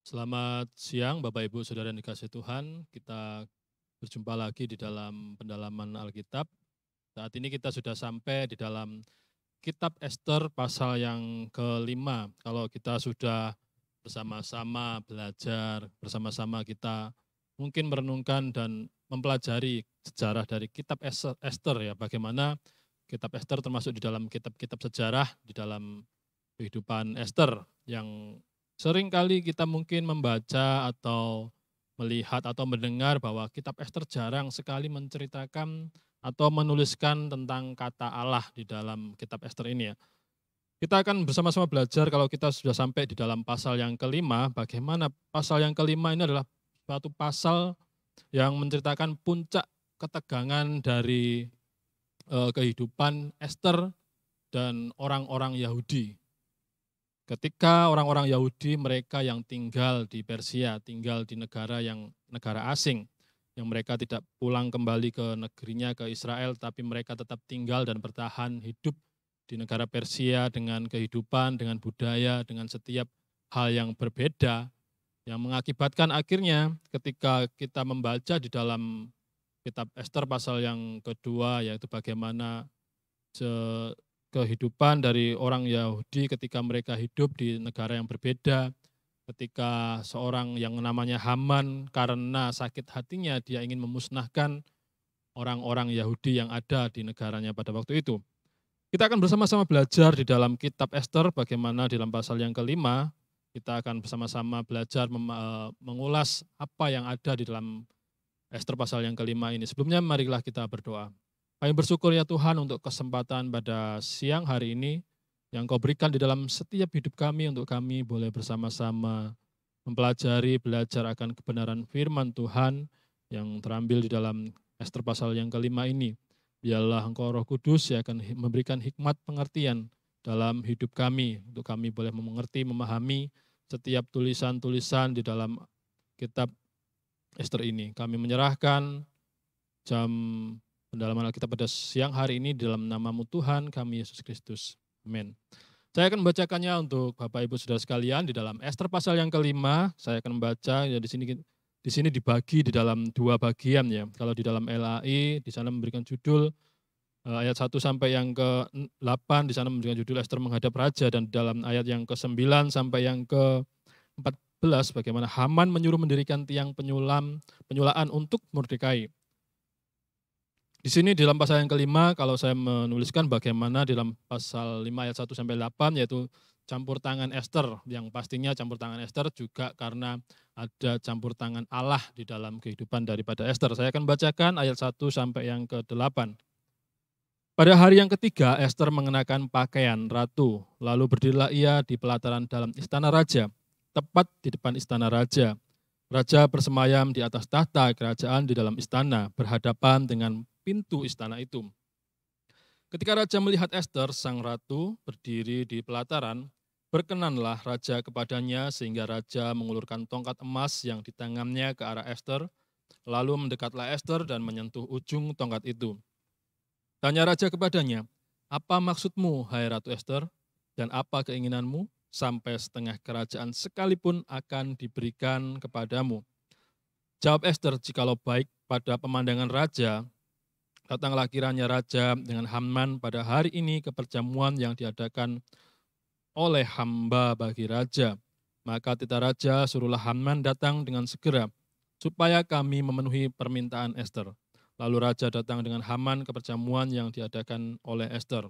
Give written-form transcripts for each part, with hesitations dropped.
Selamat siang Bapak Ibu Saudara yang dikasihi Tuhan, kita berjumpa lagi di dalam pendalaman Alkitab. Saat ini kita sudah sampai di dalam kitab Ester pasal yang kelima. Kalau kita sudah bersama-sama belajar, bersama-sama kita mungkin merenungkan dan mempelajari sejarah dari kitab Ester ya, bagaimana kitab Ester termasuk di dalam kitab-kitab sejarah di dalam kehidupan Ester yang sering kali kita mungkin membaca atau melihat atau mendengar bahwa kitab Ester jarang sekali menceritakan atau menuliskan tentang kata Allah di dalam kitab Ester ini ya. Kita akan bersama-sama belajar kalau kita sudah sampai di dalam pasal yang kelima, bagaimana pasal yang kelima ini adalah suatu pasal yang menceritakan puncak ketegangan dari kehidupan Ester dan orang-orang Yahudi. Ketika orang-orang Yahudi mereka yang tinggal di Persia, tinggal di negara asing, yang mereka tidak pulang kembali ke negerinya, ke Israel, tapi mereka tetap tinggal dan bertahan hidup di negara Persia dengan kehidupan, dengan budaya, dengan setiap hal yang berbeda, yang mengakibatkan akhirnya ketika kita membaca di dalam kitab Ester pasal yang kedua, yaitu bagaimana kehidupan dari orang Yahudi ketika mereka hidup di negara yang berbeda, ketika seorang yang namanya Haman karena sakit hatinya dia ingin memusnahkan orang-orang Yahudi yang ada di negaranya pada waktu itu. Kita akan bersama-sama belajar di dalam kitab Ester bagaimana di dalam pasal yang kelima, kita akan bersama-sama belajar mengulas apa yang ada di dalam Ester pasal yang kelima ini. Sebelumnya marilah kita berdoa. Kami bersyukur ya Tuhan untuk kesempatan pada siang hari ini yang Kau berikan di dalam setiap hidup kami untuk kami boleh bersama-sama mempelajari, belajar akan kebenaran firman Tuhan yang terambil di dalam Ester pasal yang kelima ini. Biarlah Engkau Roh Kudus yang akan memberikan hikmat pengertian dalam hidup kami, untuk kami boleh mengerti, memahami setiap tulisan-tulisan di dalam kitab Ester ini. Kami menyerahkan jam pendalaman Alkitab pada siang hari ini dalam namamu Tuhan kami Yesus Kristus. Amin. Saya akan membacakannya untuk Bapak Ibu Saudara sekalian di dalam Ester pasal yang kelima. Saya akan membaca ya di sini dibagi di dalam dua bagian ya. Kalau di dalam LAI di sana memberikan judul ayat 1 sampai yang ke-8 di sana memberikan judul Ester menghadap raja, dan di dalam ayat yang ke-9 sampai yang ke-14 bagaimana Haman menyuruh mendirikan tiang penyulaan untuk Mordekai. Di sini di dalam pasal yang kelima, kalau saya menuliskan bagaimana di dalam pasal 5 ayat 1 sampai 8, yaitu campur tangan Ester, yang pastinya campur tangan Ester juga karena ada campur tangan Allah di dalam kehidupan daripada Ester. Saya akan bacakan ayat 1 sampai yang ke-8. Pada hari yang ketiga, Ester mengenakan pakaian ratu, lalu berdirilah ia di pelataran dalam istana raja, tepat di depan istana raja. Raja bersemayam di atas tahta kerajaan di dalam istana, berhadapan dengan pintu istana itu. Ketika raja melihat Ester, sang ratu, berdiri di pelataran, berkenanlah raja kepadanya sehingga raja mengulurkan tongkat emas yang di tangannya ke arah Ester, lalu mendekatlah Ester dan menyentuh ujung tongkat itu. Tanya raja kepadanya, "Apa maksudmu, hai Ratu Ester, dan apa keinginanmu? Sampai setengah kerajaan sekalipun akan diberikan kepadamu." Jawab Ester, "Jikalau baik pada pemandangan raja, datanglah kiranya raja dengan Haman pada hari ini ke perjamuan yang diadakan oleh hamba bagi raja. Maka tita raja suruhlah Haman datang dengan segera, supaya kami memenuhi permintaan Ester." Lalu raja datang dengan Haman ke perjamuan yang diadakan oleh Ester.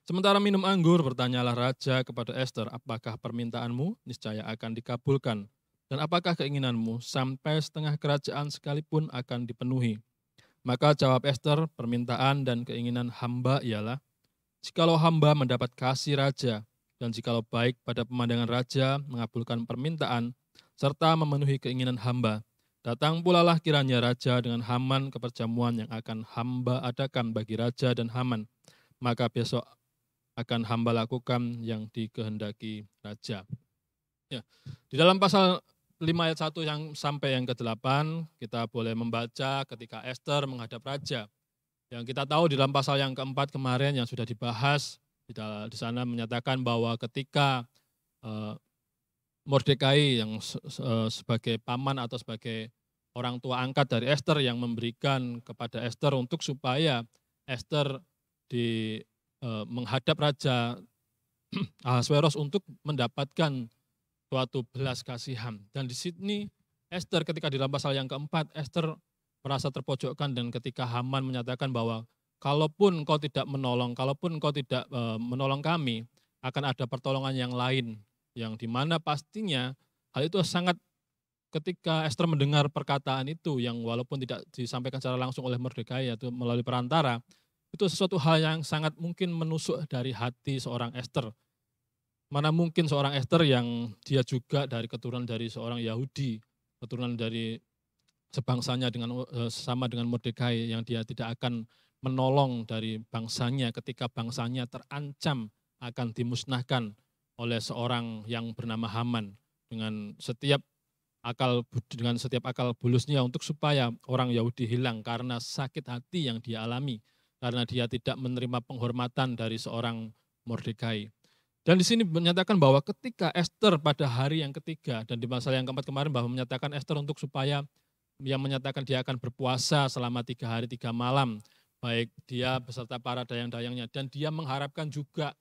Sementara minum anggur, bertanyalah raja kepada Ester, "Apakah permintaanmu? Niscaya akan dikabulkan. Dan apakah keinginanmu? Sampai setengah kerajaan sekalipun akan dipenuhi." Maka jawab Ester, "Permintaan dan keinginan hamba ialah, jikalau hamba mendapat kasih raja, dan jikalau baik pada pemandangan raja mengabulkan permintaan, serta memenuhi keinginan hamba, datang pulalah kiranya raja dengan Haman ke perjamuan yang akan hamba adakan bagi raja dan Haman. Maka besok akan hamba lakukan yang dikehendaki raja." Ya, di dalam pasal 5 ayat 1 yang sampai yang ke-8, kita boleh membaca ketika Ester menghadap raja. Yang kita tahu di dalam pasal yang keempat kemarin yang sudah dibahas, di sana menyatakan bahwa ketika Mordekai yang sebagai paman atau sebagai orang tua angkat dari Ester yang memberikan kepada Ester untuk supaya Ester menghadap Raja Ahasveros untuk mendapatkan suatu belas kasihan. Dan di sini Ester ketika di dalam pasal yang keempat, Ester merasa terpojokkan dan ketika Haman menyatakan bahwa kalaupun engkau tidak menolong, kalaupun engkau tidak menolong kami, akan ada pertolongan yang lain. Yang dimana pastinya hal itu sangat ketika Ester mendengar perkataan itu yang walaupun tidak disampaikan secara langsung oleh Mordekai atau melalui perantara, itu sesuatu hal yang sangat mungkin menusuk dari hati seorang Ester. Mana mungkin seorang Ester yang dia juga dari keturunan dari seorang Yahudi, keturunan dari sebangsanya sama dengan Mordekai yang dia tidak akan menolong dari bangsanya ketika bangsanya terancam akan dimusnahkan oleh seorang yang bernama Haman dengan setiap akal bulusnya untuk supaya orang Yahudi hilang karena sakit hati yang dia alami, karena dia tidak menerima penghormatan dari seorang Mordekai. Dan di sini menyatakan bahwa ketika Ester pada hari yang ketiga, dan di pasal yang keempat kemarin bahwa menyatakan Ester untuk supaya yang menyatakan dia akan berpuasa selama 3 hari 3 malam, baik dia beserta para dayang-dayangnya, dan dia mengharapkan juga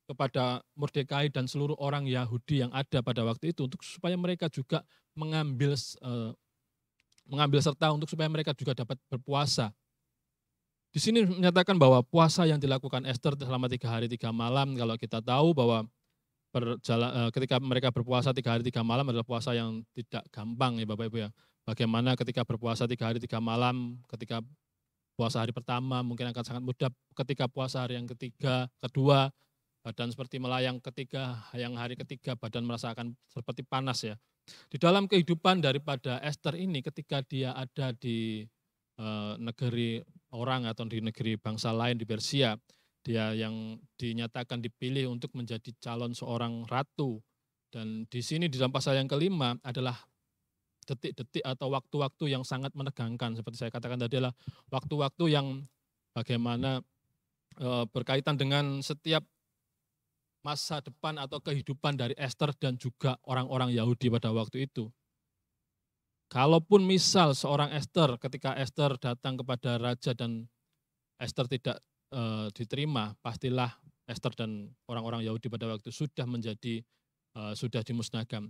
kepada Mordekai dan seluruh orang Yahudi yang ada pada waktu itu untuk supaya mereka juga mengambil serta untuk supaya mereka juga dapat berpuasa. Di sini menyatakan bahwa puasa yang dilakukan Ester selama 3 hari 3 malam, kalau kita tahu bahwa ketika mereka berpuasa 3 hari 3 malam adalah puasa yang tidak gampang ya Bapak Ibu ya. Bagaimana ketika berpuasa 3 hari 3 malam, ketika puasa hari pertama mungkin akan sangat mudah, ketika puasa hari yang ketiga, kedua, badan seperti melayang, yang hari ketiga badan merasakan seperti panas ya. Di dalam kehidupan daripada Ester ini ketika dia ada di negeri orang atau di negeri bangsa lain di Persia, dia yang dinyatakan dipilih untuk menjadi calon seorang ratu. Dan di sini di dalam pasal yang kelima adalah detik-detik atau waktu-waktu yang sangat menegangkan. Seperti saya katakan tadi adalah waktu-waktu yang bagaimana berkaitan dengan setiap masa depan atau kehidupan dari Ester dan juga orang-orang Yahudi pada waktu itu. Kalaupun misal seorang Ester, ketika Ester datang kepada raja dan Ester tidak diterima, pastilah Ester dan orang-orang Yahudi pada waktu sudah dimusnahkan.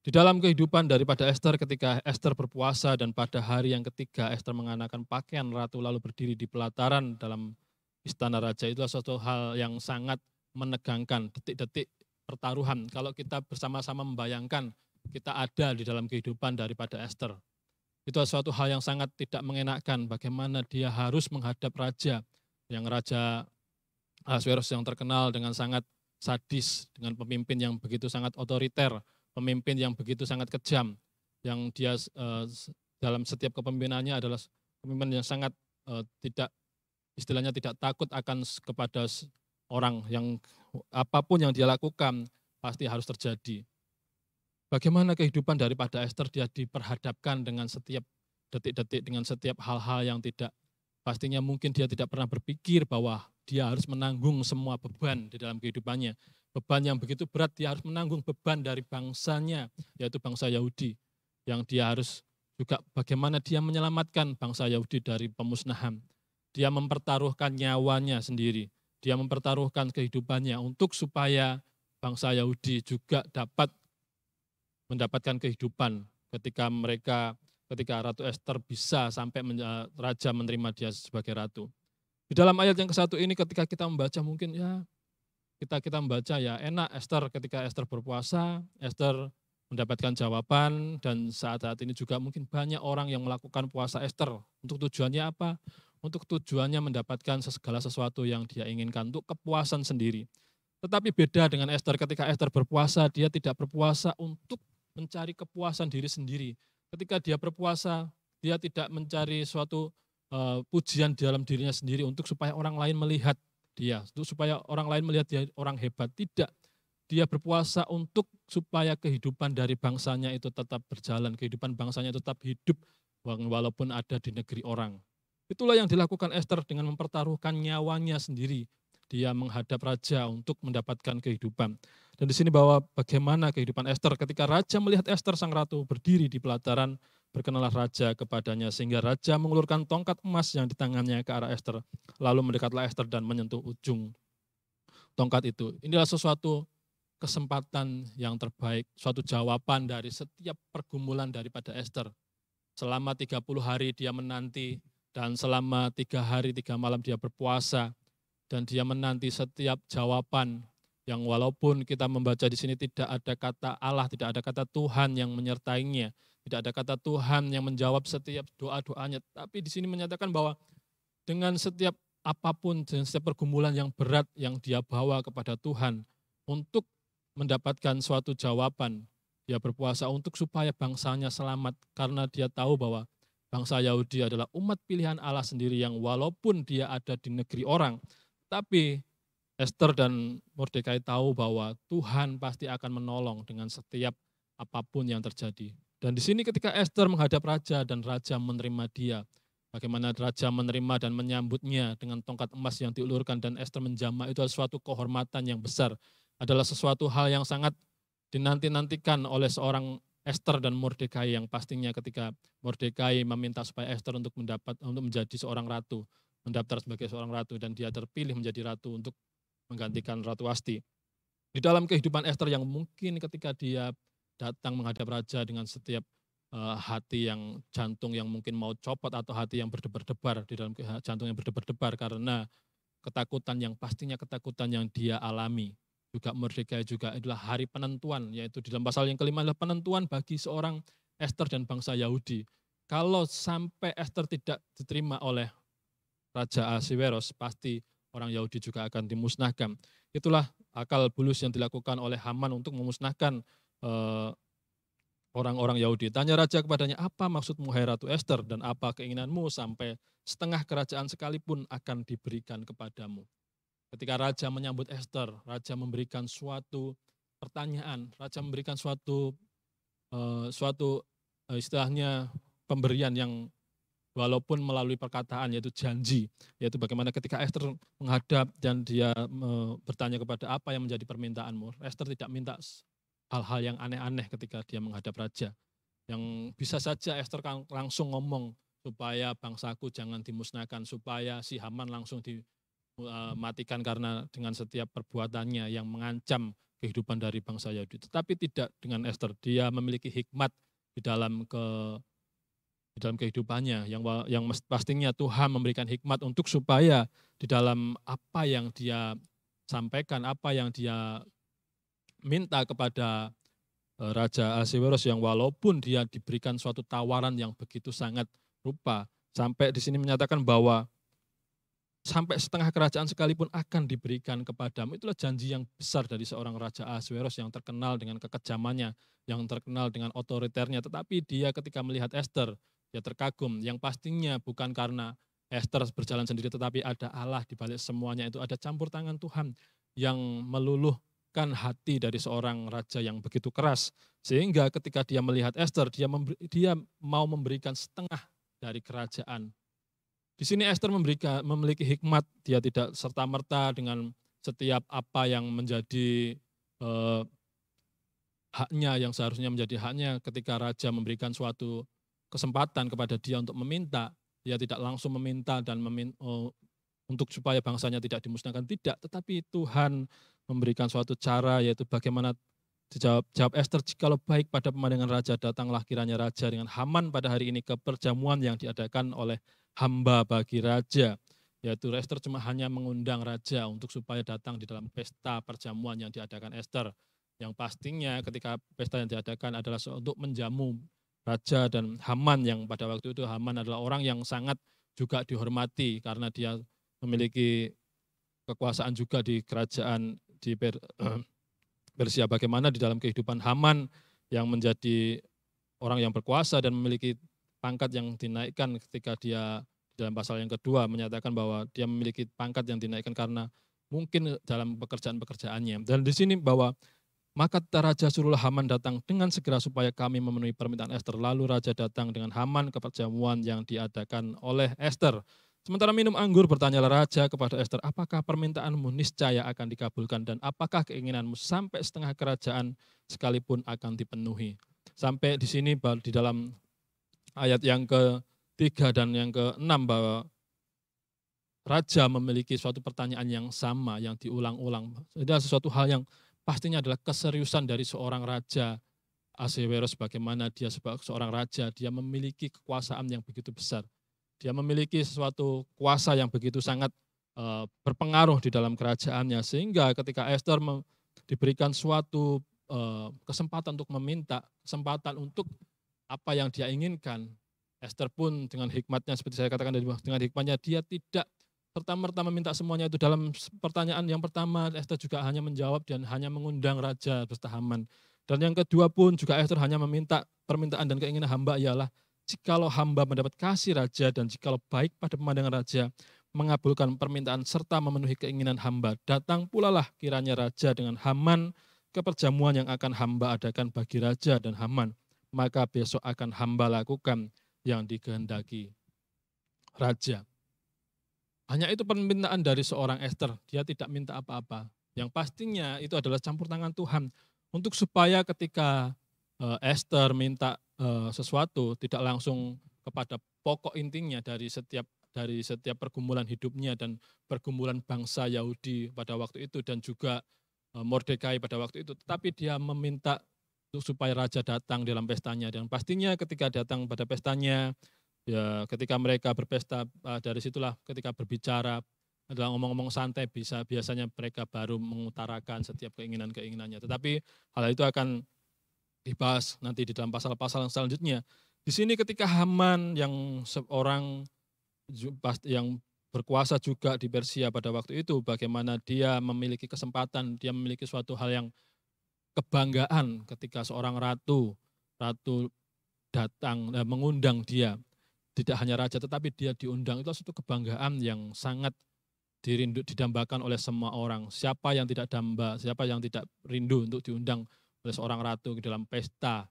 Di dalam kehidupan daripada Ester ketika Ester berpuasa dan pada hari yang ketiga Ester mengenakan pakaian ratu lalu berdiri di pelataran dalam istana raja, itu suatu hal yang sangat menegangkan, detik-detik pertaruhan. Kalau kita bersama-sama membayangkan kita ada di dalam kehidupan daripada Ester. Itu suatu hal yang sangat tidak mengenakkan, bagaimana dia harus menghadap raja, yang Raja Ahasveros yang terkenal dengan sangat sadis, dengan pemimpin yang begitu sangat otoriter, pemimpin yang begitu sangat kejam, yang dia dalam setiap kepemimpinannya adalah pemimpin yang sangat istilahnya tidak takut kepada orang yang apapun yang dia lakukan pasti harus terjadi. Bagaimana kehidupan daripada Ester, dia diperhadapkan dengan setiap detik-detik, dengan setiap hal-hal yang pastinya mungkin dia tidak pernah berpikir bahwa dia harus menanggung semua beban di dalam kehidupannya. Beban yang begitu berat, dia harus menanggung beban dari bangsanya, yaitu bangsa Yahudi. Yang dia harus juga bagaimana dia menyelamatkan bangsa Yahudi dari pemusnahan. Dia mempertaruhkan nyawanya sendiri, dia mempertaruhkan kehidupannya untuk supaya bangsa Yahudi juga dapat mendapatkan kehidupan ketika Ratu Ester bisa sampai raja menerima dia sebagai ratu. Di dalam ayat yang ke-1 ini ketika kita membaca mungkin ya kita membaca ya enak ketika Ester berpuasa, Ester mendapatkan jawaban dan saat-saat ini juga mungkin banyak orang yang melakukan puasa Ester. Untuk tujuannya apa? Untuk tujuannya mendapatkan segala sesuatu yang dia inginkan untuk kepuasan sendiri. Tetapi beda dengan Ester, ketika Ester berpuasa, dia tidak berpuasa untuk mencari kepuasan diri sendiri. Ketika dia berpuasa, dia tidak mencari suatu pujian di dalam dirinya sendiri untuk supaya orang lain melihat dia, untuk supaya orang lain melihat dia orang hebat. Tidak, dia berpuasa untuk supaya kehidupan dari bangsanya itu tetap berjalan, kehidupan bangsanya tetap hidup walaupun ada di negeri orang. Itulah yang dilakukan Ester dengan mempertaruhkan nyawanya sendiri. Dia menghadap raja untuk mendapatkan kehidupan. Dan di sini bahwa bagaimana kehidupan Ester ketika raja melihat Ester sang ratu berdiri di pelataran, berkenalah raja kepadanya sehingga raja mengulurkan tongkat emas yang di tangannya ke arah Ester. Lalu mendekatlah Ester dan menyentuh ujung tongkat itu. Inilah sesuatu kesempatan yang terbaik, suatu jawaban dari setiap pergumulan daripada Ester. Selama 30 hari dia menanti dan selama 3 hari 3 malam dia berpuasa dan dia menanti setiap jawaban yang walaupun kita membaca di sini tidak ada kata Allah, tidak ada kata Tuhan yang menyertainya, tidak ada kata Tuhan yang menjawab setiap doa-doanya, tapi di sini menyatakan bahwa dengan setiap apapun dan setiap pergumulan yang berat yang dia bawa kepada Tuhan untuk mendapatkan suatu jawaban, dia berpuasa untuk supaya bangsanya selamat karena dia tahu bahwa bangsa Yahudi adalah umat pilihan Allah sendiri yang walaupun dia ada di negeri orang, tapi Ester dan Mordekai tahu bahwa Tuhan pasti akan menolong dengan setiap apapun yang terjadi. Dan di sini ketika Ester menghadap raja dan raja menerima dia, bagaimana raja menerima dan menyambutnya dengan tongkat emas yang diulurkan dan Ester menjamah, itu adalah suatu kehormatan yang besar, adalah sesuatu hal yang sangat dinanti-nantikan oleh seorang Ester dan Mordekai yang pastinya ketika Mordekai meminta supaya Ester untuk menjadi seorang ratu, mendaftar sebagai seorang ratu dan dia terpilih menjadi ratu untuk menggantikan Ratu Wasti. Di dalam kehidupan Ester yang mungkin ketika dia datang menghadap raja dengan setiap hati yang jantung yang mungkin mau copot atau hati yang berdebar-debar, di dalam jantung yang berdebar-debar karena ketakutan yang pastinya ketakutan yang dia alami. Juga Mordekai juga adalah hari penentuan, yaitu di dalam pasal yang kelima adalah penentuan bagi seorang Ester dan bangsa Yahudi. Kalau sampai Ester tidak diterima oleh Raja Ahasweros, pasti orang Yahudi juga akan dimusnahkan. Itulah akal bulus yang dilakukan oleh Haman untuk memusnahkan orang-orang Yahudi. Tanya raja kepadanya, apa maksudmu hai Ratu Ester dan apa keinginanmu sampai setengah kerajaan sekalipun akan diberikan kepadamu. Ketika raja menyambut Ester, raja memberikan suatu pertanyaan, raja memberikan suatu istilahnya pemberian yang walaupun melalui perkataan yaitu janji, yaitu bagaimana ketika Ester menghadap dan dia bertanya kepada apa yang menjadi permintaanmu. Ester tidak minta hal-hal yang aneh-aneh ketika dia menghadap raja. Yang bisa saja Ester langsung ngomong supaya bangsaku jangan dimusnahkan, supaya si Haman langsung dimatikan karena dengan setiap perbuatannya yang mengancam kehidupan dari bangsa Yahudi. Tetapi tidak dengan Ester, dia memiliki hikmat di dalam kehidupannya yang pastinya Tuhan memberikan hikmat untuk supaya di dalam apa yang dia sampaikan, apa yang dia minta kepada Raja Ahasweros yang walaupun dia diberikan suatu tawaran yang begitu sangat rupa, sampai di sini menyatakan bahwa sampai setengah kerajaan sekalipun akan diberikan kepadamu. Itulah janji yang besar dari seorang Raja Ahasweros yang terkenal dengan kekejamannya, yang terkenal dengan otoriternya, tetapi dia ketika melihat Ester, dia terkagum, yang pastinya bukan karena Ester berjalan sendiri, tetapi ada Allah di balik semuanya, itu ada campur tangan Tuhan yang meluluhkan hati dari seorang raja yang begitu keras. Sehingga ketika dia melihat Ester, dia mau memberikan setengah dari kerajaan. Di sini Ester memiliki hikmat, dia tidak serta-merta dengan setiap apa yang menjadi haknya, yang seharusnya menjadi haknya ketika raja memberikan suatu kesempatan kepada dia untuk meminta, dia tidak langsung meminta dan untuk supaya bangsanya tidak dimusnahkan, tidak, tetapi Tuhan memberikan suatu cara, yaitu bagaimana jawab Ester, jikalau baik pada pemandangan raja, datanglah kiranya raja dengan Haman pada hari ini ke perjamuan yang diadakan oleh hamba bagi raja. Yaitu Ester cuma hanya mengundang raja untuk supaya datang di dalam pesta perjamuan yang diadakan Ester. Yang pastinya ketika pesta yang diadakan adalah untuk menjamu raja dan Haman, yang pada waktu itu Haman adalah orang yang sangat juga dihormati karena dia memiliki kekuasaan juga di kerajaan di Persia. Bagaimana di dalam kehidupan Haman yang menjadi orang yang berkuasa dan memiliki pangkat yang dinaikkan ketika dia dalam pasal yang kedua menyatakan bahwa dia memiliki pangkat yang dinaikkan karena mungkin dalam pekerjaan-pekerjaannya. Dan di sini bahwa maka raja suruhlah Haman datang dengan segera supaya kami memenuhi permintaan Ester. Lalu raja datang dengan Haman ke perjamuan yang diadakan oleh Ester. Sementara minum anggur, bertanyalah raja kepada Ester, apakah permintaanmu niscaya akan dikabulkan dan apakah keinginanmu sampai setengah kerajaan sekalipun akan dipenuhi. Sampai di sini di dalam ayat yang ke-3 dan yang ke-6 bahwa raja memiliki suatu pertanyaan yang sama yang diulang-ulang. Itu adalah sesuatu hal yang pastinya adalah keseriusan dari seorang raja Ahasweros, bagaimana dia sebagai seorang raja, dia memiliki kekuasaan yang begitu besar. Dia memiliki sesuatu kuasa yang begitu sangat berpengaruh di dalam kerajaannya, sehingga ketika Esther diberikan suatu kesempatan untuk meminta, kesempatan untuk apa yang dia inginkan, Esther pun dengan hikmatnya, seperti saya katakan dengan hikmatnya, dia tidak serta-merta meminta semuanya itu. Dalam pertanyaan yang pertama, Esther juga hanya menjawab dan hanya mengundang Raja beserta Haman. Dan yang kedua pun juga Esther hanya meminta permintaan dan keinginan hamba ialah, jikalau hamba mendapat kasih Raja dan jikalau baik pada pemandangan Raja, mengabulkan permintaan serta memenuhi keinginan hamba, datang pula lah kiranya Raja dengan Haman ke perjamuan yang akan hamba adakan bagi Raja dan Haman. Maka besok akan hamba lakukan yang dikehendaki Raja. Hanya itu permintaan dari seorang Esther, dia tidak minta apa-apa. Yang pastinya itu adalah campur tangan Tuhan, untuk supaya ketika Esther minta sesuatu, tidak langsung kepada pokok intinya dari setiap pergumulan hidupnya dan pergumulan bangsa Yahudi pada waktu itu dan juga Mordekai pada waktu itu, tetapi dia meminta supaya raja datang dalam pestanya, dan pastinya ketika datang pada pestanya, ya, ketika mereka berpesta, dari situlah ketika berbicara adalah ngomong-ngomong santai, biasanya mereka baru mengutarakan setiap keinginan-keinginannya. Tetapi hal itu akan dibahas nanti di dalam pasal-pasal yang selanjutnya. Di sini ketika Haman yang seorang yang berkuasa juga di Persia pada waktu itu, bagaimana dia memiliki kesempatan, dia memiliki suatu hal yang kebanggaan ketika seorang ratu datang mengundang dia. Tidak hanya raja, tetapi dia diundang. Itu suatu kebanggaan yang sangat didambakan oleh semua orang. Siapa yang tidak damba, siapa yang tidak rindu untuk diundang oleh seorang ratu di dalam pesta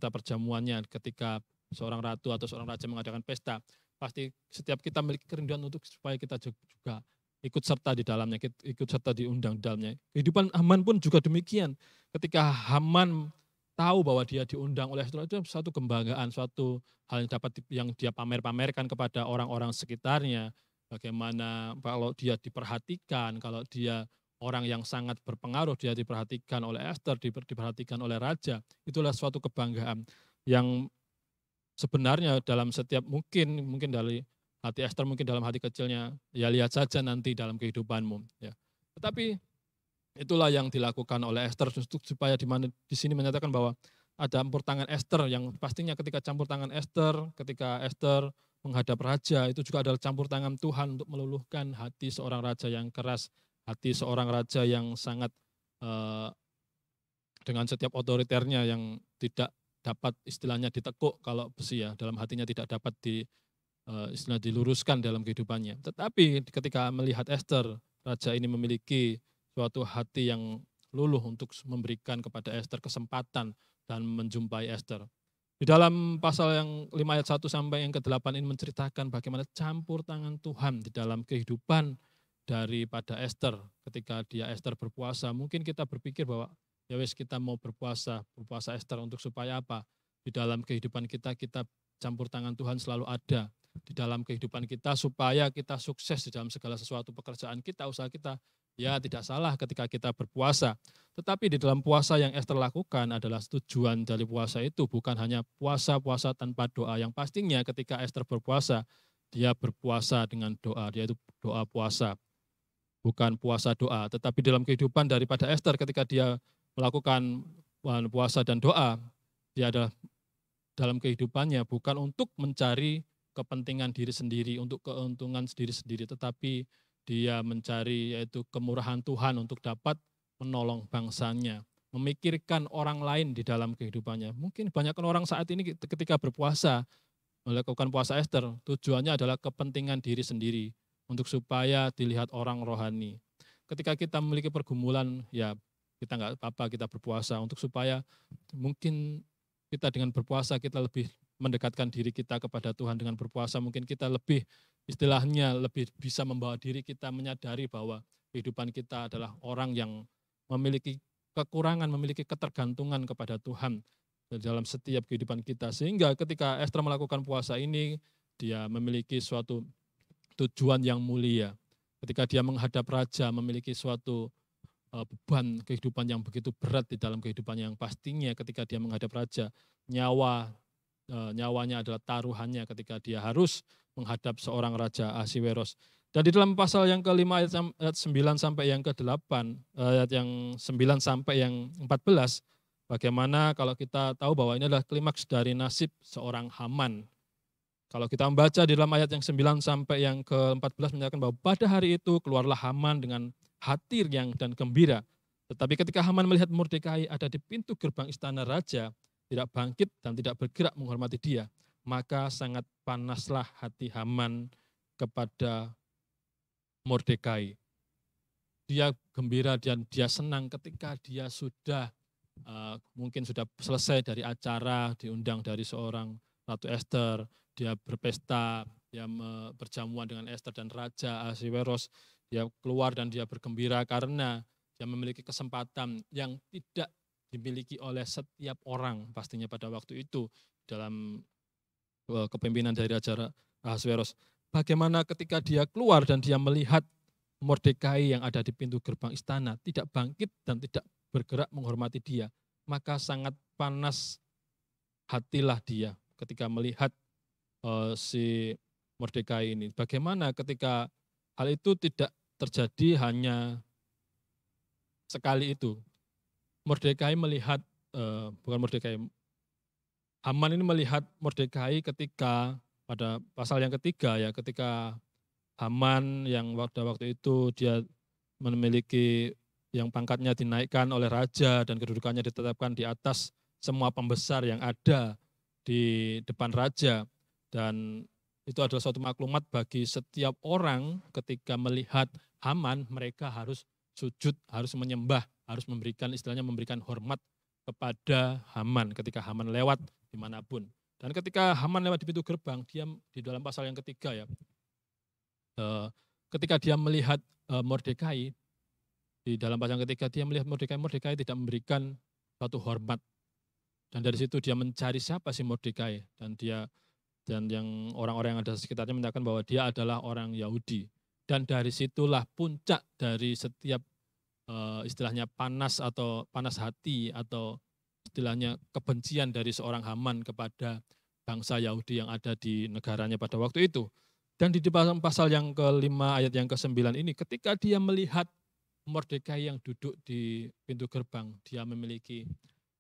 perjamuannya, ketika seorang ratu atau seorang raja mengadakan pesta, pasti setiap kita memiliki kerinduan untuk supaya kita juga ikut serta di dalamnya, ikut serta diundang di dalamnya. Kehidupan Haman pun juga demikian. Ketika Haman tahu bahwa dia diundang oleh Esther, itu suatu kebanggaan, suatu hal yang dia pamerkan kepada orang-orang sekitarnya. Bagaimana kalau dia diperhatikan, kalau dia orang yang sangat berpengaruh, dia diperhatikan oleh Esther, diperhatikan oleh raja. Itulah suatu kebanggaan yang sebenarnya dalam setiap mungkin dari hati Esther, mungkin dalam hati kecilnya, ya lihat saja nanti dalam kehidupanmu. Ya. Tetapi itulah yang dilakukan oleh Esther, supaya di sini menyatakan bahwa ada campur tangan Esther, yang pastinya ketika campur tangan Esther, ketika Esther menghadap raja, itu juga adalah campur tangan Tuhan untuk meluluhkan hati seorang raja yang keras, hati seorang raja yang sangat dengan setiap otoriternya yang tidak dapat istilahnya ditekuk kalau besi, ya, dalam hatinya tidak dapat istilah diluruskan dalam kehidupannya. Tetapi ketika melihat Esther, raja ini memiliki suatu hati yang luluh untuk memberikan kepada Esther kesempatan dan menjumpai Esther. Di dalam pasal yang 5 ayat 1 sampai yang ke-8 ini menceritakan bagaimana campur tangan Tuhan di dalam kehidupan daripada Esther. Ketika Esther berpuasa, mungkin kita berpikir bahwa ya wes, kita mau berpuasa Esther untuk supaya apa? Di dalam kehidupan kita campur tangan Tuhan selalu ada di dalam kehidupan kita supaya kita sukses di dalam segala sesuatu pekerjaan kita, usaha kita. Ya, tidak salah ketika kita berpuasa. Tetapi di dalam puasa yang Esther lakukan adalah tujuan dari puasa itu bukan hanya puasa tanpa doa. Yang pastinya ketika Esther berpuasa, dia berpuasa dengan doa, dia itu doa puasa. Bukan puasa doa, tetapi dalam kehidupan daripada Esther ketika dia melakukan puasa dan doa, dia adalah dalam kehidupannya bukan untuk mencari kepentingan diri sendiri, untuk keuntungan sendiri-sendiri, tetapi dia mencari yaitu kemurahan Tuhan untuk dapat menolong bangsanya, memikirkan orang lain di dalam kehidupannya. Mungkin banyak orang saat ini ketika berpuasa, melakukan puasa Esther, tujuannya adalah kepentingan diri sendiri, untuk supaya dilihat orang rohani. Ketika kita memiliki pergumulan, ya kita nggak apa-apa, kita berpuasa untuk supaya mungkin kita dengan berpuasa kita lebih mendekatkan diri kita kepada Tuhan. Dengan berpuasa mungkin kita lebih istilahnya lebih bisa membawa diri kita menyadari bahwa kehidupan kita adalah orang yang memiliki kekurangan, memiliki ketergantungan kepada Tuhan dalam setiap kehidupan kita. Sehingga ketika Ester melakukan puasa ini, dia memiliki suatu tujuan yang mulia. Ketika dia menghadap raja, memiliki suatu beban kehidupan yang begitu berat di dalam kehidupan yang pastinya ketika dia menghadap raja, nyawanya adalah taruhannya ketika dia harus menghadap seorang raja Ahasiweros. Dan di dalam pasal yang kelima ayat 9 sampai yang ke-8, ayat yang 9 sampai yang 14, bagaimana kalau kita tahu bahwa ini adalah klimaks dari nasib seorang Haman. Kalau kita membaca di dalam ayat yang 9 sampai yang ke-14 menyatakan bahwa pada hari itu keluarlah Haman dengan hati riang dan gembira. Tetapi ketika Haman melihat Mordekai ada di pintu gerbang istana raja, tidak bangkit dan tidak bergerak menghormati dia, maka sangat panaslah hati Haman kepada Mordekai. Dia gembira dan dia senang ketika dia sudah mungkin sudah selesai dari acara, diundang dari seorang Ratu Ester, dia berpesta, dia berjamuan dengan Ester dan Raja Ahasiweros, dia keluar dan dia bergembira karena dia memiliki kesempatan yang tidak dimiliki oleh setiap orang pastinya pada waktu itu dalam kepemimpinan dari Raja Ahasiweros. Bagaimana ketika dia keluar dan dia melihat Mordekai yang ada di pintu gerbang istana tidak bangkit dan tidak bergerak menghormati dia, maka sangat panas hatilah dia ketika melihat si Mordekai ini. Bagaimana ketika hal itu tidak terjadi hanya sekali itu. Mordekai melihat, bukan Mordekai, Haman ini melihat Mordekai ketika pada pasal yang ketiga ya, ketika Haman yang pada waktu itu dia memiliki yang pangkatnya dinaikkan oleh raja dan kedudukannya ditetapkan di atas semua pembesar yang ada di depan raja. Dan itu adalah suatu maklumat bagi setiap orang ketika melihat Haman, mereka harus sujud, harus menyembah, harus memberikan istilahnya memberikan hormat kepada Haman ketika Haman lewat dimanapun. Dan ketika Haman lewat di pintu gerbang, dia di dalam pasal yang ketiga ya, ketika dia melihat Mordekai, di dalam pasal yang ketiga dia melihat Mordekai tidak memberikan suatu hormat. Dan dari situ dia mencari siapa sih Mordekai, dan yang orang-orang yang ada di sekitarnya menyatakan bahwa dia adalah orang Yahudi. Dan dari situlah puncak dari setiap istilahnya panas hati atau istilahnya kebencian dari seorang Haman kepada bangsa Yahudi yang ada di negaranya pada waktu itu. Dan di pasal yang kelima ayat yang ke-9 ini, ketika dia melihat Mordekai yang duduk di pintu gerbang, dia memiliki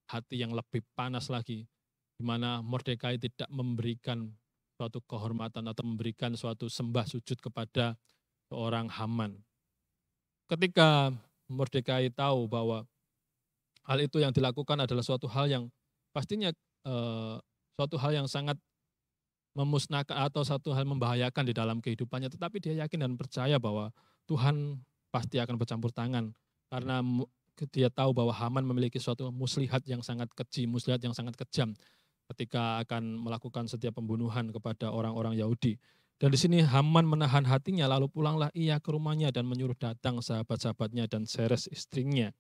hati yang lebih panas lagi, di mana Mordekai tidak memberikan suatu kehormatan atau memberikan suatu sembah sujud kepada seorang Haman. Ketika Mordekai tahu bahwa hal itu yang dilakukan adalah suatu hal yang pastinya suatu hal yang sangat memusnahkan atau satu hal membahayakan di dalam kehidupannya, tetapi dia yakin dan percaya bahwa Tuhan pasti akan bercampur tangan karena dia tahu bahwa Haman memiliki suatu muslihat yang sangat keji, muslihat yang sangat kejam ketika akan melakukan setiap pembunuhan kepada orang-orang Yahudi. Dan di sini Haman menahan hatinya, lalu pulanglah ia ke rumahnya dan menyuruh datang sahabat-sahabatnya dan Zeres istrinya.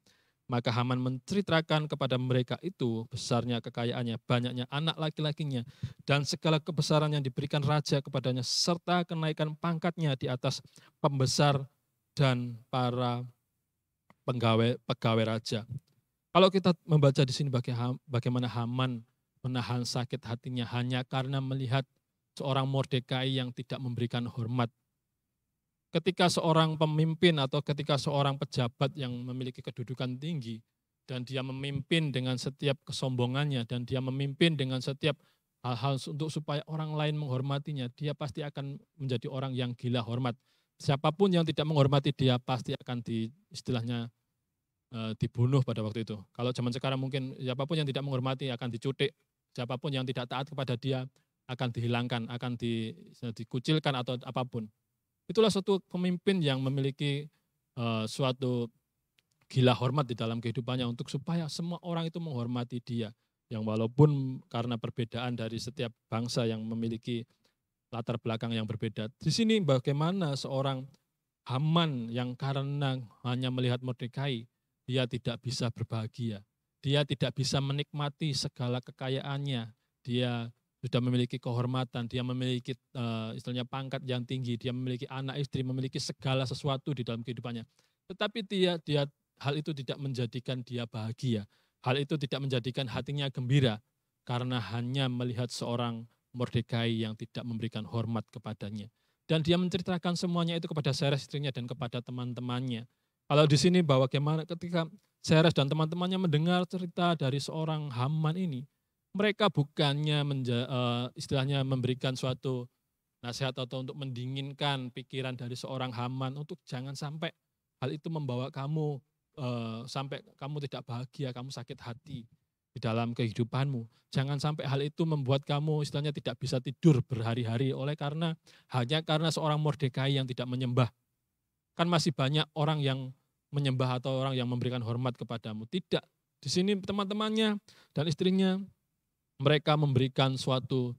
Maka Haman menceritakan kepada mereka itu besarnya kekayaannya, banyaknya anak laki-lakinya, dan segala kebesaran yang diberikan raja kepadanya, serta kenaikan pangkatnya di atas pembesar dan para pegawai raja. Kalau kita membaca di sini bagaimana Haman menahan sakit hatinya hanya karena melihat seorang Mordekai yang tidak memberikan hormat. Ketika seorang pemimpin atau ketika seorang pejabat yang memiliki kedudukan tinggi dan dia memimpin dengan setiap kesombongannya dan dia memimpin dengan setiap hal-hal untuk supaya orang lain menghormatinya, dia pasti akan menjadi orang yang gila hormat. Siapapun yang tidak menghormati dia pasti akan istilahnya dibunuh pada waktu itu. Kalau zaman sekarang mungkin siapapun yang tidak menghormati akan dicutik, siapapun yang tidak taat kepada dia akan dihilangkan, akan dikucilkan atau apapun. Itulah suatu pemimpin yang memiliki suatu gila hormat di dalam kehidupannya untuk supaya semua orang itu menghormati dia. Yang walaupun karena perbedaan dari setiap bangsa yang memiliki latar belakang yang berbeda. Di sini bagaimana seorang Haman yang karena hanya melihat Mordekai, dia tidak bisa berbahagia. Dia tidak bisa menikmati segala kekayaannya. Dia sudah memiliki kehormatan, dia memiliki istilahnya pangkat yang tinggi, dia memiliki anak istri, memiliki segala sesuatu di dalam kehidupannya. Tetapi dia hal itu tidak menjadikan dia bahagia. Hal itu tidak menjadikan hatinya gembira karena hanya melihat seorang Mordekai yang tidak memberikan hormat kepadanya. Dan dia menceritakan semuanya itu kepada Seres istrinya dan kepada teman-temannya. Kalau di sini bahwa bagaimana ketika Seres dan teman-temannya mendengar cerita dari seorang Haman ini, mereka bukannya istilahnya memberikan suatu nasihat atau untuk mendinginkan pikiran dari seorang Haman untuk jangan sampai hal itu membawa kamu sampai kamu tidak bahagia, kamu sakit hati di dalam kehidupanmu. Jangan sampai hal itu membuat kamu istilahnya tidak bisa tidur berhari-hari hanya karena seorang Mordekai yang tidak menyembah. Kan masih banyak orang yang menyembah atau orang yang memberikan hormat kepadamu. Tidak. Di sini teman-temannya dan istrinya mereka memberikan suatu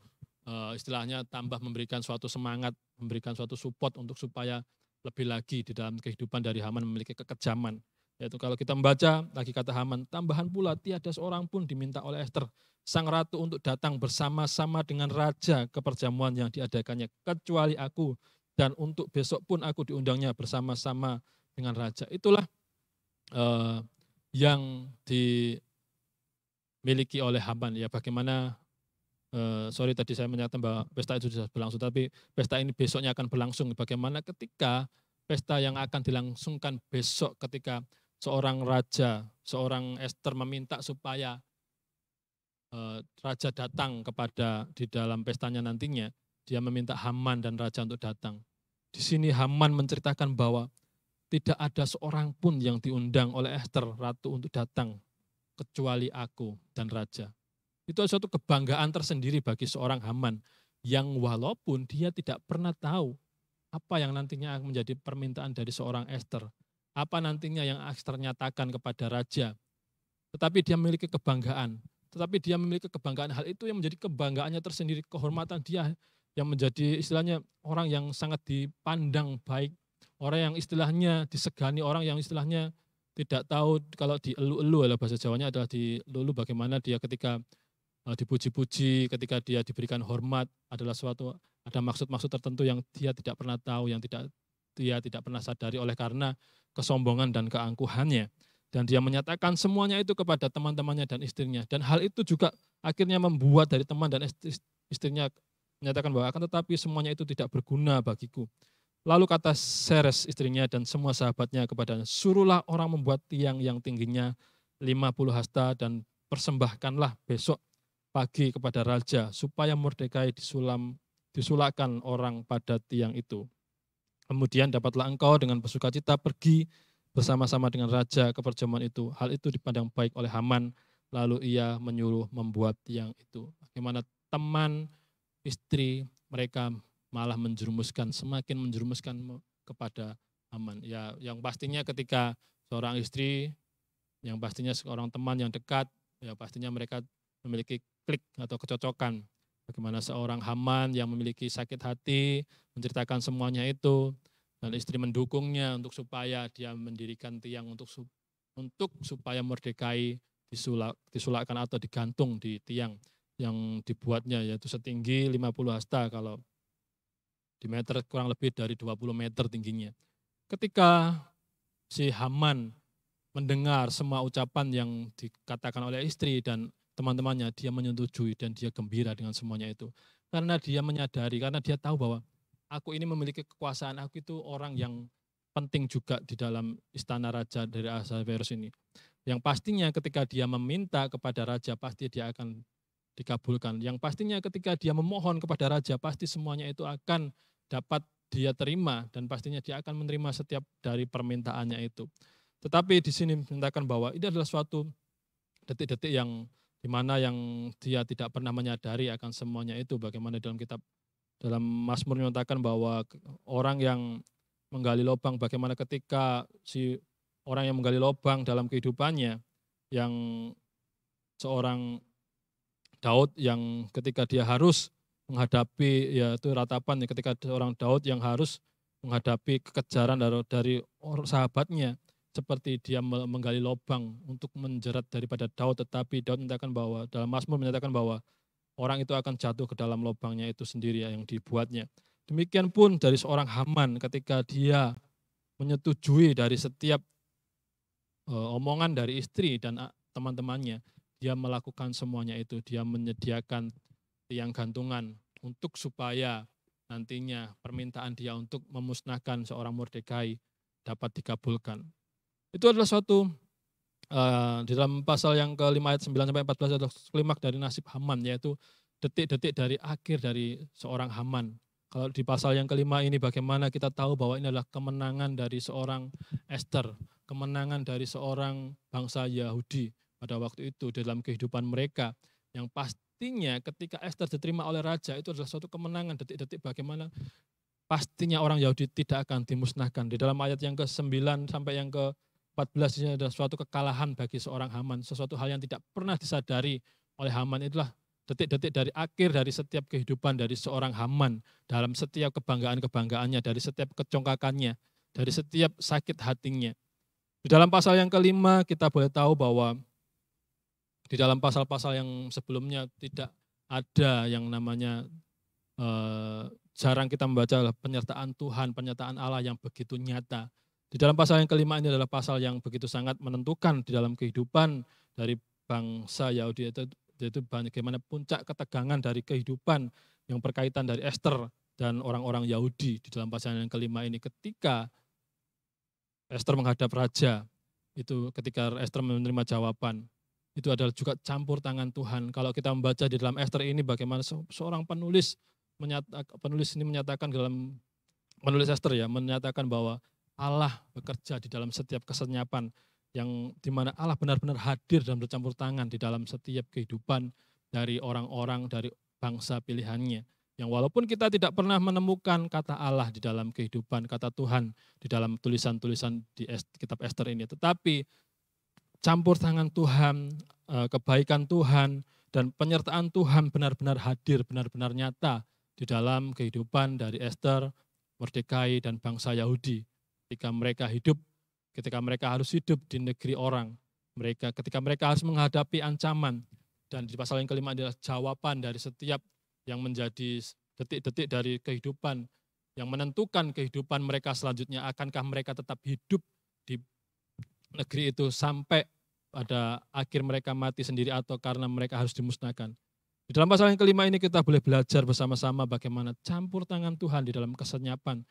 istilahnya tambah memberikan suatu semangat, memberikan suatu support untuk supaya lebih lagi di dalam kehidupan dari Haman memiliki kekejaman. Yaitu kalau kita membaca lagi kata Haman, tambahan pula tiada seorang pun diminta oleh Ester, sang ratu untuk datang bersama-sama dengan raja ke perjamuan yang diadakannya, kecuali aku, dan untuk besok pun aku diundangnya bersama-sama dengan raja. Itulah yang dimiliki oleh Haman. Ya bagaimana, sorry tadi saya menyatakan bahwa pesta itu sudah berlangsung, tapi pesta ini besoknya akan berlangsung. Bagaimana ketika pesta yang akan dilangsungkan besok ketika seorang raja, seorang Ester meminta supaya raja datang di dalam pestanya nantinya, dia meminta Haman dan raja untuk datang. Di sini Haman menceritakan bahwa tidak ada seorang pun yang diundang oleh Ester, ratu untuk datang, kecuali aku dan raja. Itu suatu kebanggaan tersendiri bagi seorang Haman, yang walaupun dia tidak pernah tahu apa yang nantinya akan menjadi permintaan dari seorang Ester, apa nantinya yang Ester nyatakan kepada raja, tetapi dia memiliki kebanggaan. Tetapi dia memiliki kebanggaan, hal itu yang menjadi kebanggaannya tersendiri, kehormatan dia yang menjadi istilahnya orang yang sangat dipandang baik, orang yang istilahnya disegani, orang yang istilahnya tidak tahu kalau dielu-elu, bahasa Jawanya adalah dilulu, bagaimana dia ketika dipuji-puji, ketika dia diberikan hormat adalah ada maksud-maksud tertentu yang dia tidak pernah tahu, yang dia tidak pernah sadari oleh karena kesombongan dan keangkuhannya. Dan dia menyatakan semuanya itu kepada teman-temannya dan istrinya. Dan hal itu juga akhirnya membuat dari teman dan istrinya menyatakan bahwa akan tetapi semuanya itu tidak berguna bagiku. Lalu kata Seres istrinya dan semua sahabatnya kepadanya, suruhlah orang membuat tiang yang tingginya 50 hasta dan persembahkanlah besok pagi kepada raja supaya Mordekai disulakkan orang pada tiang itu. Kemudian dapatlah engkau dengan bersukacita pergi bersama-sama dengan raja ke perjamuan itu. Hal itu dipandang baik oleh Haman, lalu ia menyuruh membuat tiang itu. Bagaimana teman, istri, mereka malah semakin menjerumuskan kepada Haman. Ya, yang pastinya ketika seorang istri, yang pastinya seorang teman yang dekat, ya pastinya mereka memiliki klik atau kecocokan. Bagaimana seorang Haman yang memiliki sakit hati, menceritakan semuanya itu, dan istri mendukungnya untuk supaya dia mendirikan tiang untuk supaya Mordekai disulakkan atau digantung di tiang yang dibuatnya, yaitu setinggi 50 hasta, kalau di meter kurang lebih dari 20 meter tingginya. Ketika si Haman mendengar semua ucapan yang dikatakan oleh istri dan teman-temannya, dia menyetujui dan dia gembira dengan semuanya itu. Karena dia menyadari, karena dia tahu bahwa aku ini memiliki kekuasaan, aku itu orang yang penting juga di dalam istana raja dari Ahasverus ini. Yang pastinya ketika dia meminta kepada raja, pasti dia akan dikabulkan. Yang pastinya ketika dia memohon kepada raja, pasti semuanya itu akan dapat dia terima, dan pastinya dia akan menerima setiap dari permintaannya itu. Tetapi di sini menyatakan bahwa ini adalah suatu detik-detik yang dimana yang dia tidak pernah menyadari akan semuanya itu. Bagaimana dalam Mazmur menyatakan bahwa orang yang menggali lubang, bagaimana ketika si orang yang menggali lubang dalam kehidupannya, yang seorang Daud yang ketika dia harus menghadapi yaitu ratapan ya, ketika seorang Daud yang harus menghadapi kekejaran dari sahabatnya, seperti dia menggali lubang untuk menjerat daripada Daud, tetapi Daud menyatakan bahwa dalam Mazmur menyatakan bahwa orang itu akan jatuh ke dalam lubangnya itu sendiri yang dibuatnya. Demikian pun dari seorang Haman ketika dia menyetujui dari setiap omongan dari istri dan teman-temannya, dia melakukan semuanya itu, dia menyediakan tiang gantungan untuk supaya nantinya permintaan dia untuk memusnahkan seorang Mordekai dapat dikabulkan. Itu adalah suatu di dalam pasal yang ke-5 ayat 9 sampai 14 adalah klimaks dari nasib Haman, yaitu detik-detik dari akhir dari seorang Haman. Kalau di pasal yang kelima ini bagaimana kita tahu bahwa ini adalah kemenangan dari seorang Esther, kemenangan dari seorang bangsa Yahudi pada waktu itu dalam kehidupan mereka, yang pastinya ketika Esther diterima oleh raja itu adalah suatu kemenangan, detik-detik bagaimana pastinya orang Yahudi tidak akan dimusnahkan. Di dalam ayat yang ke-9 sampai yang ke-14 ini adalah suatu kekalahan bagi seorang Haman, sesuatu hal yang tidak pernah disadari oleh Haman. Itulah detik-detik dari akhir dari setiap kehidupan dari seorang Haman, dalam setiap kebanggaan-kebanggaannya, dari setiap kecongkakannya, dari setiap sakit hatinya. Di dalam pasal yang kelima kita boleh tahu bahwa di dalam pasal-pasal yang sebelumnya tidak ada yang namanya jarang kita membaca penyertaan Tuhan, penyertaan Allah yang begitu nyata. Di dalam pasal yang kelima ini adalah pasal yang begitu sangat menentukan di dalam kehidupan dari bangsa Yahudi, yaitu bagaimana puncak ketegangan dari kehidupan yang berkaitan dari Esther dan orang-orang Yahudi di dalam pasal yang kelima ini. Ketika Esther menghadap raja, itu ketika Esther menerima jawaban, itu adalah juga campur tangan Tuhan. Kalau kita membaca di dalam Esther ini bagaimana seorang penulis ini menyatakan dalam penulis Esther ya, menyatakan bahwa Allah bekerja di dalam setiap kesenyapan, yang dimana Allah benar-benar hadir dan bercampur tangan di dalam setiap kehidupan dari orang-orang, dari bangsa pilihannya. Yang walaupun kita tidak pernah menemukan kata Allah di dalam kehidupan, kata Tuhan di dalam tulisan-tulisan di kitab Esther ini, tetapi campur tangan Tuhan, kebaikan Tuhan, dan penyertaan Tuhan benar-benar hadir, benar-benar nyata di dalam kehidupan dari Esther, Mordekai, dan bangsa Yahudi. Ketika mereka harus hidup di negeri orang, ketika mereka harus menghadapi ancaman, dan di pasal yang kelima adalah jawaban dari setiap yang menjadi detik-detik dari kehidupan, yang menentukan kehidupan mereka selanjutnya, akankah mereka tetap hidup di negeri itu sampai pada akhir mereka mati sendiri atau karena mereka harus dimusnahkan. Di dalam pasal yang kelima ini kita boleh belajar bersama-sama bagaimana campur tangan Tuhan di dalam kesenyapan.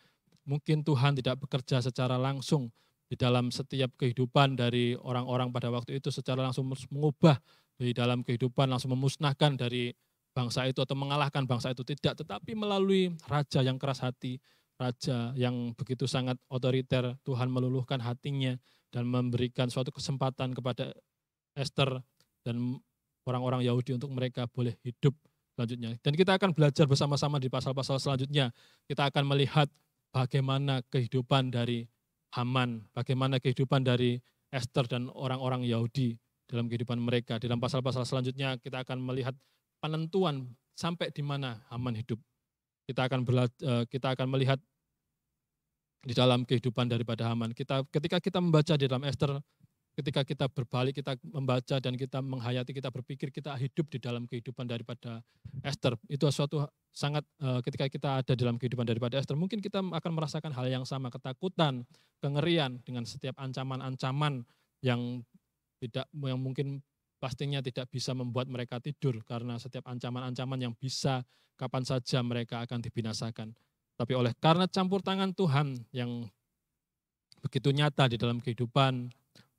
Mungkin Tuhan tidak bekerja secara langsung di dalam setiap kehidupan dari orang-orang pada waktu itu secara langsung mengubah di dalam kehidupan, langsung memusnahkan dari bangsa itu atau mengalahkan bangsa itu, tidak. Tetapi melalui raja yang keras hati, raja yang begitu sangat otoriter, Tuhan meluluhkan hatinya dan memberikan suatu kesempatan kepada Esther dan orang-orang Yahudi untuk mereka boleh hidup selanjutnya. Dan kita akan belajar bersama-sama di pasal-pasal selanjutnya. Kita akan melihat bagaimana kehidupan dari Haman, bagaimana kehidupan dari Esther dan orang-orang Yahudi dalam kehidupan mereka. Di dalam pasal-pasal selanjutnya kita akan melihat penentuan sampai di mana Haman hidup. Kita akan melihat di dalam kehidupan daripada Haman. Ketika kita membaca di dalam Esther, ketika kita berbalik, kita membaca dan kita menghayati, kita berpikir, kita hidup di dalam kehidupan daripada Esther. Itu suatu sangat ketika kita ada dalam kehidupan daripada Esther, mungkin kita akan merasakan hal yang sama, ketakutan, kengerian dengan setiap ancaman-ancaman yang mungkin pastinya tidak bisa membuat mereka tidur karena setiap ancaman-ancaman yang bisa kapan saja mereka akan dibinasakan. Tapi karena campur tangan Tuhan yang begitu nyata di dalam kehidupan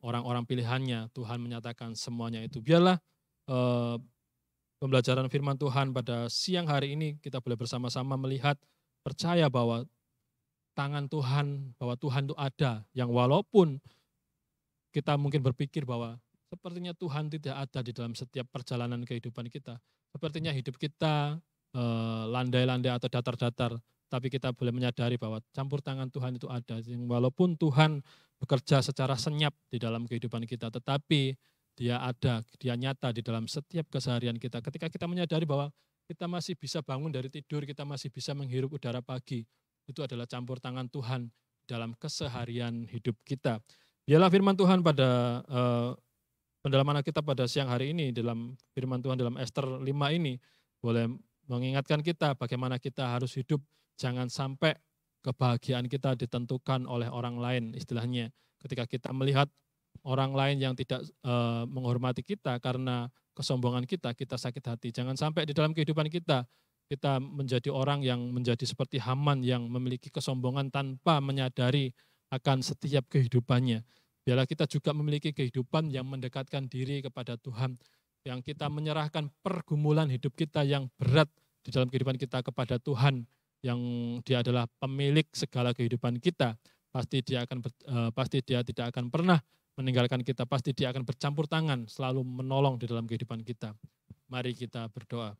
orang-orang pilihannya, Tuhan menyatakan semuanya itu. Biarlah pembelajaran firman Tuhan pada siang hari ini kita boleh bersama-sama melihat, percaya bahwa tangan Tuhan, bahwa Tuhan itu ada, yang walaupun kita mungkin berpikir bahwa sepertinya Tuhan tidak ada di dalam setiap perjalanan kehidupan kita. Sepertinya hidup kita landai-landai atau datar-datar, tapi kita boleh menyadari bahwa campur tangan Tuhan itu ada. Walaupun Tuhan bekerja secara senyap di dalam kehidupan kita, tetapi Dia ada, Dia nyata di dalam setiap keseharian kita. Ketika kita menyadari bahwa kita masih bisa bangun dari tidur, kita masih bisa menghirup udara pagi. Itu adalah campur tangan Tuhan dalam keseharian hidup kita. Biarlah firman Tuhan pada pendalaman kita pada siang hari ini dalam firman Tuhan dalam Ester 5 ini boleh mengingatkan kita bagaimana kita harus hidup, jangan sampai kebahagiaan kita ditentukan oleh orang lain. Istilahnya ketika kita melihat orang lain yang tidak menghormati kita karena kesombongan kita, kita sakit hati. Jangan sampai di dalam kehidupan kita menjadi orang yang menjadi seperti Haman yang memiliki kesombongan tanpa menyadari akan setiap kehidupannya. Biarlah kita juga memiliki kehidupan yang mendekatkan diri kepada Tuhan, yang kita menyerahkan pergumulan hidup kita yang berat di dalam kehidupan kita kepada Tuhan, yang Dia adalah pemilik segala kehidupan kita. Pasti Dia tidak akan pernah meninggalkan kita, pasti Dia akan bercampur tangan, selalu menolong di dalam kehidupan kita. Mari kita berdoa.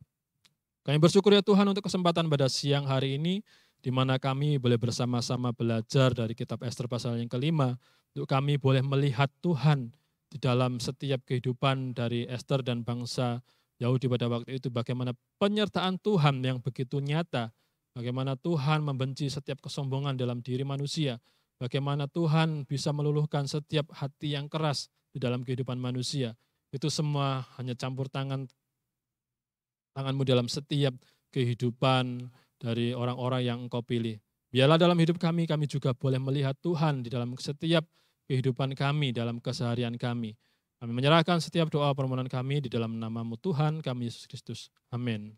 Kami bersyukur ya Tuhan untuk kesempatan pada siang hari ini, di mana kami boleh bersama-sama belajar dari kitab Ester pasal yang kelima, untuk kami boleh melihat Tuhan di dalam setiap kehidupan dari Ester dan bangsa Yahudi pada waktu itu, bagaimana penyertaan Tuhan yang begitu nyata, bagaimana Tuhan membenci setiap kesombongan dalam diri manusia, bagaimana Tuhan bisa meluluhkan setiap hati yang keras di dalam kehidupan manusia. Itu semua hanya campur tangan-Mu dalam setiap kehidupan dari orang-orang yang Engkau pilih. Biarlah dalam hidup kami juga boleh melihat Tuhan di dalam setiap kehidupan kami, dalam keseharian kami. Kami menyerahkan setiap doa permohonan kami di dalam nama-Mu Tuhan kami Yesus Kristus. Amin.